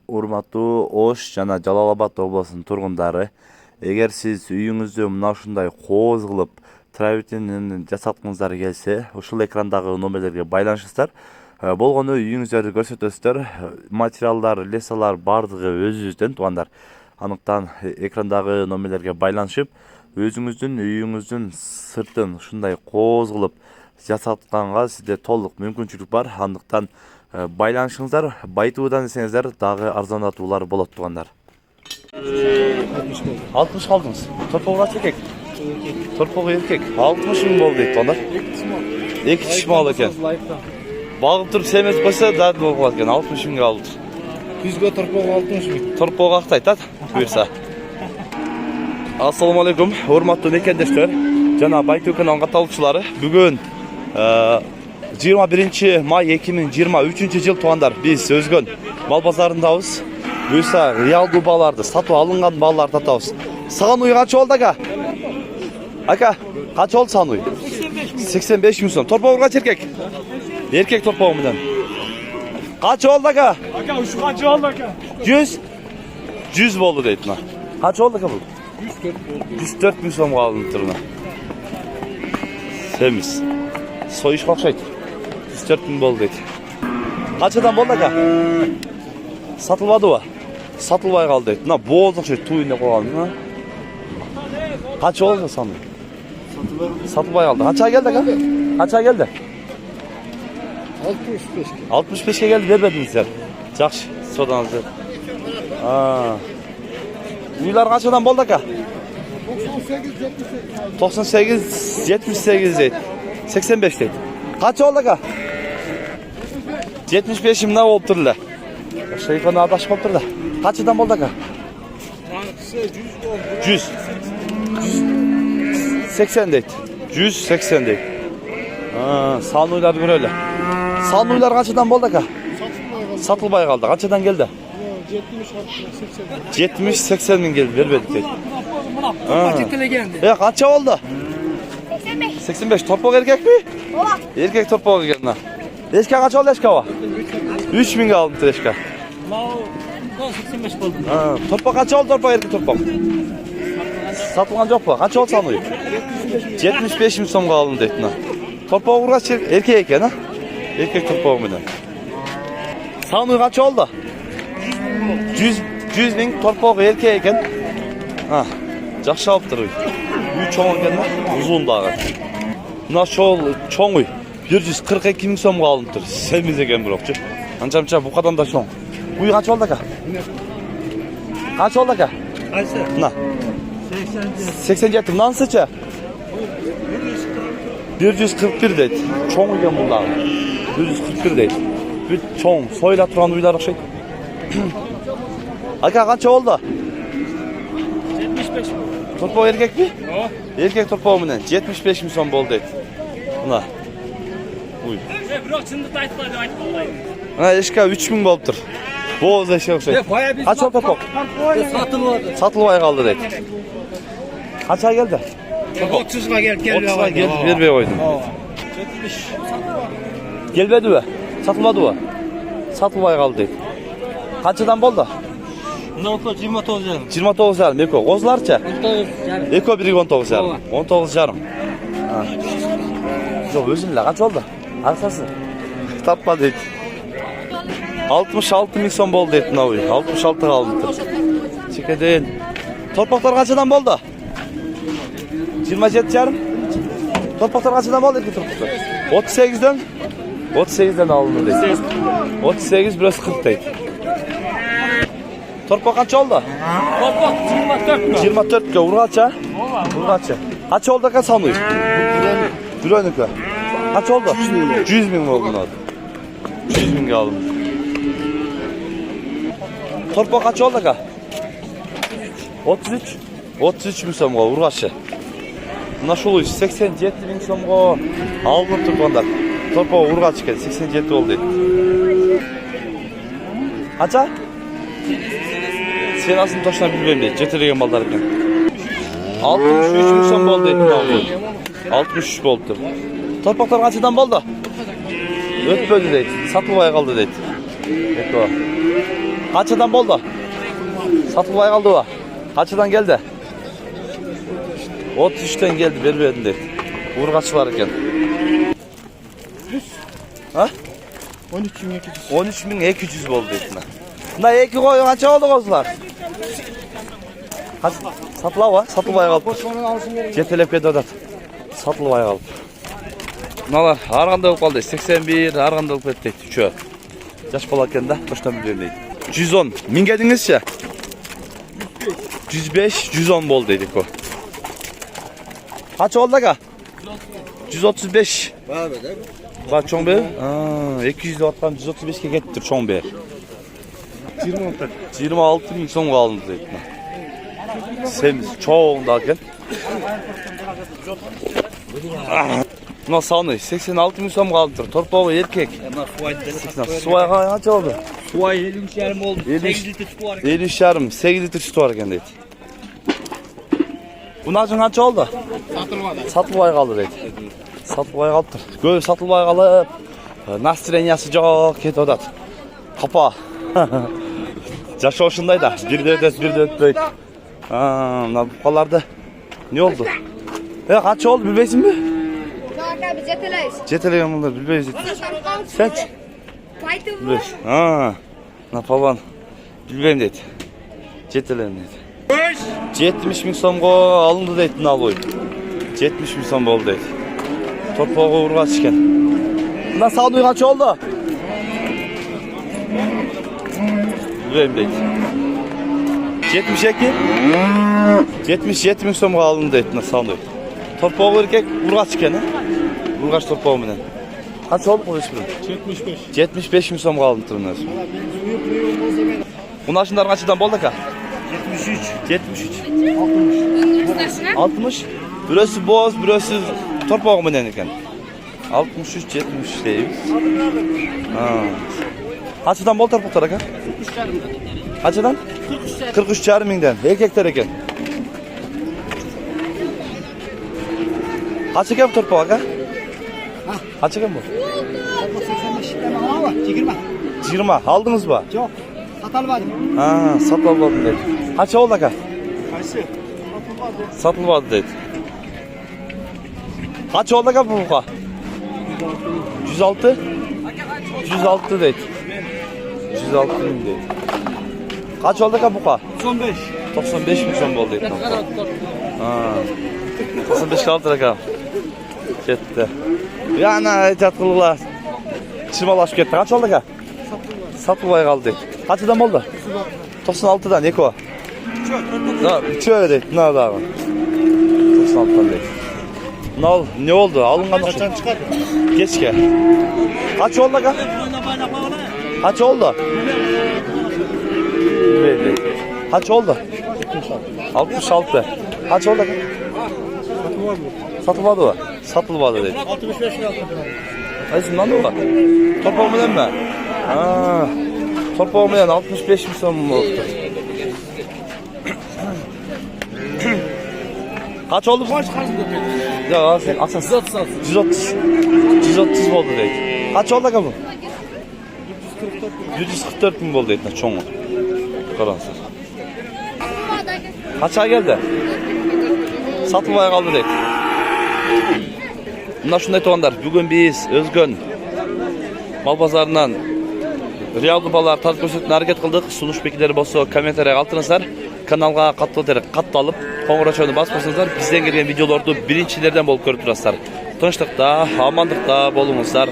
Урматтуу Ош жана Жалал Абад облусунун тургундары, эгер сиз үйүңүздү мына ушундай кооз кылып travertин жасаткыңыздар келсе, ушул экрандагы номерлерге байланышыңыздар. Болгону үйүңүздөрдү көрсөтөсүздөр. Материалдар, лесалар бардыгы өзүбүздөн туугандар. Анықтан экрандагы номерлерге байланышып, өзүңүздүн үйүңүздүн сыртын ушундай кооз кылып жасатканга сизде толук мүмкүнчүлүк бар. Андыктан байланышыңыздар, байтуудан десеңиздер дагы арзандатуулар болот туугандар. 60 калдыңыз. Торпогу эркек. Торпогу эркек. 60 миң болду дейт туугандар. 2 киши мал экен. Багып туруп семез койсо дат болуп калат экен. 60 миңге алды. Күзгө торпогу 60 миң. Торпогу актайт да буюрса. Ассаламу алейкум, урматтуу мекендештер жана Байтуу каналынын катталуучулары. Бүгүн 21 май 2023 жыл туугандар. Биз Өзгөн мал базарындабыз. Буюрса реалдуу бааларды, сатып алынган бааларды атабыз. Саган уй канча болду ака? Ака, канча болду саган уй? 85 миң сом. Торпогу канча эркек? Эркек торпогу менен. Канча болду ака? Ака, ушу канча болду ака? 100 болду дейт мына. Канча болду ака бул? 104 миң сомго алынып тур мына. Сemiz. Soyuşqa окшойт. 104 миң болду дейт. Канчадан болду ака? Сатылбадыбы? Сатылбай калды дейт. Мына бооз окшойт, туйуна койгон. Канча болду саны? Сатылбай калды. Канча келди ака? Канча келди? 65. 65ке келди, бербедиңиздер. Жакшы, содаңыздар. Уйлар канчадан болду ака? 98, 78 дейт. 85 дейт. Канча болду ака? 75 миңна болуп тур эле. Шейхан адашып калып тур да. Канчадан болду ака? 100. 80 дейт. 180 дейт. Сан уйларды көрөлү. Сан уйлар канчадан болду ака? Сатылбай калды. Канчадан келди? 70-80 миң келди, бербедик дейт. Канча болду? 85. Торпог эркекпи? Ооба. Эркек торпог экен мына. Эшке канча болду эшкаба? 3 миңге алынды эшке. 85 болду. Торпог канча болду торпог эркек торпог? Сатылган жокпу? Канча болду саны? 75 миң сомго алынды дейт мына. Торпог ургач эркек экен, эркек торпог менен. Саны канча болду? 100 миң торпог эркек экен. Жакшы алып тур. Үй чоң экен да, узун дагы. Мына чоң үй 142 миң сомго алынып тур. Семиз экен бирокчу. Анча букадан да чоң. Уй канча болду ака? Канча болду ака? Кайсы? Мына. 87. Мынансычы? 141 дейт. Чоң экен бул дагы. 141 дейт. Бүт чоң, союла турган уйлар окшойт. Ака канча болду? 75 болду. Торпог эркекпи? Ооба. Эркек торпог менен 75 миң сом болду дейт. Мына. Уй. Бирок чындыкты айтпай деп айтпай. Мына эшке 3 миң болуптур. Бооз эшек окшойт. Канча торпог? Сатылбады. Сатылбай калды дейт. Канча келди? 30га келди. 30га келди, бербей койдум. 70. Келбедиби? Сатылбадыбы? Сатылбай калды дейт. Канчадан болду? Мына 29 жарым. 29 жарым, эко. Козуларчы? 19 жарым. Эко бири 19 жарым. 19 жарым. Жок, өзүн эле канча болду? Акчасы. Таппа дейт. 66 миң сом болду дейт мына уй. 66 калды. Чекеден. Торпоктор канчадан болду? 27 жарым. Торпоктор канчадан болду эки торпоктор? 38ден? 38ден алынды дейт. 38 бирөөсү 40 дейт. Торпог канча болду? Торпог 24. 24ке ургачы? Ооба. Ургачы. Канча болду ака саны? Бирөөнүкө. Канча болду? 100 миң болду. 100 миңге алынды. Торпог канча болду ака? 33. 33 миң сомго ургачы. Мына ушул 87 миң сомго алынып тургандар. Торпог ургач экен, 87 болду дейт. Канча? Сенасын точно билбейм дейт, жетелеген балдар экен. 63 миң сом болду дейт. 63 болду. Торпоктор канчадан болду? Өтпөдү дейт, сатылбай калды дейт. Эко. Kaçadan boldu? Satılmay kaldı o. Kaçadan geldi? 33'ten geldi berberinde. Urgaç var ekan. Ha? 13.200. 13.200 boldu deydi. Bunda 2 koyun kaça oldu kozlar? Satılaba, satılmay kaldı. Jetelep ketip atat. Satılmay kaldı. Bunalar arganda bolup kaldı. 81 arganda bolup ketти. 3'ü. Yaş bala ekan da, boştan biliyorum deydi. 110. Mingge dеңizçi? 105, 110 boldu deydik o. Kaç oldu aka? 135. Kaç çoğun be? 200 atkan 135'ke kettir çoğun be. 26 bin son kaldı deydi. Semiz çoğun da eken. Buna sağını 86 bin son kaldı. Torpağı erkek. Suay kaç oldu? Suay 53 yarım oldu. 8 litre su var. 53 yarım, 8 litre sütü var eken deydi. Bunun için kaç oldu? Satılmay kaldı deydi. Satılmay kalıptır. Göğü satılmay kalıp настроениясы жоқ кетіп атат. Қапа. Жашы ошындай да. Бирде өтөт, бирде өтпөйт. Мына бұқаларды не oldu? Қанша oldu білбейсің бе? Zorla biz yetemeyiz. Жетелеген мұндар білбейсің. Сәнші? Faytım var. Білбейсің. Мына палуан білбеймін дейді. Жетелеген дейді. 70 мың сомға алынды дейді мына бой. 70 мың сом болды дейді. Torpağı urgaç ekan. Bunda sağduy kaç oldu? Bilmem deydi. 72. 77 bin so'mga alındı deydi bunda sağduy. Torpağı erkek urgaç ekan. Urgaç torpağı bilen. Kaç oldu bu iş bilen? 75. 75 bin so'mga alındı turunuz. Bunda şunlar kaçıdan boldu aka? 73. 60. 60. Birisi boz, birisi torpağı bilen ekan. 63 70 deyip. Kaçıdan bol torpaqlar aka? 43 yarım. Kaçıdan? 43 yarım mingden. Erkekler eken. Kaç eken bu torpaq aka? Kaç eken bu? 85 ama 20. 20. Aldınız mı? Yok. Satılmadı. Satılmadı dedi. Kaç oldu aka? Qaysi? Satılmadı dedi. Kaç oldu aka bu buqa? 106. 106 deydi. 106 bin deydi. Kaç oldu aka buqa? 95. 95 bin so'm bo'ldi deydi. 95 kaldı aka. Ketdi. Yana aytat qilinglar. Chirmalashib ketdi. Kaç oldu aka? Satılmay kaldı deydi. Kaçdan oldu? 96'dan eko. 3 deydi. Ne oldu abi? 96'dan deydi. Ne oldu? Alıngan Kaçtan çıkardı? Geçke. Kaç oldu aka? Kaç oldu? Belli. Kaç oldu? 66. Kaç oldu aka? Satılmadı mı? Satılmadı dedi. 65 lira aldım. Ayısın lan o. Torpağı mı deme? Torpağı mı 65 mi son mu oldu? Kaç oldu? Ya sen asas 130. 130 oldu dedi. Kaç oldu aka bu? 144 bin oldu dedi çoğu. Karansız. Kaça geldi? Satılmaya kaldı dedi. Bunlar şunday tuğanlar. Bugün biz Özgön mal pazarından Riyadlı balar tarz көрсөтүүнү hareket kıldık. Sunuş bekleri bolsa kommentarya kалтырыңыздар. Kanalga kattalып, qoңгурачууну басып койсоңуздар. Бизден келген видеолорду биринчилерден болуп көрүп турасыздар. Тынчтыкта, амандыкта болуңуздар.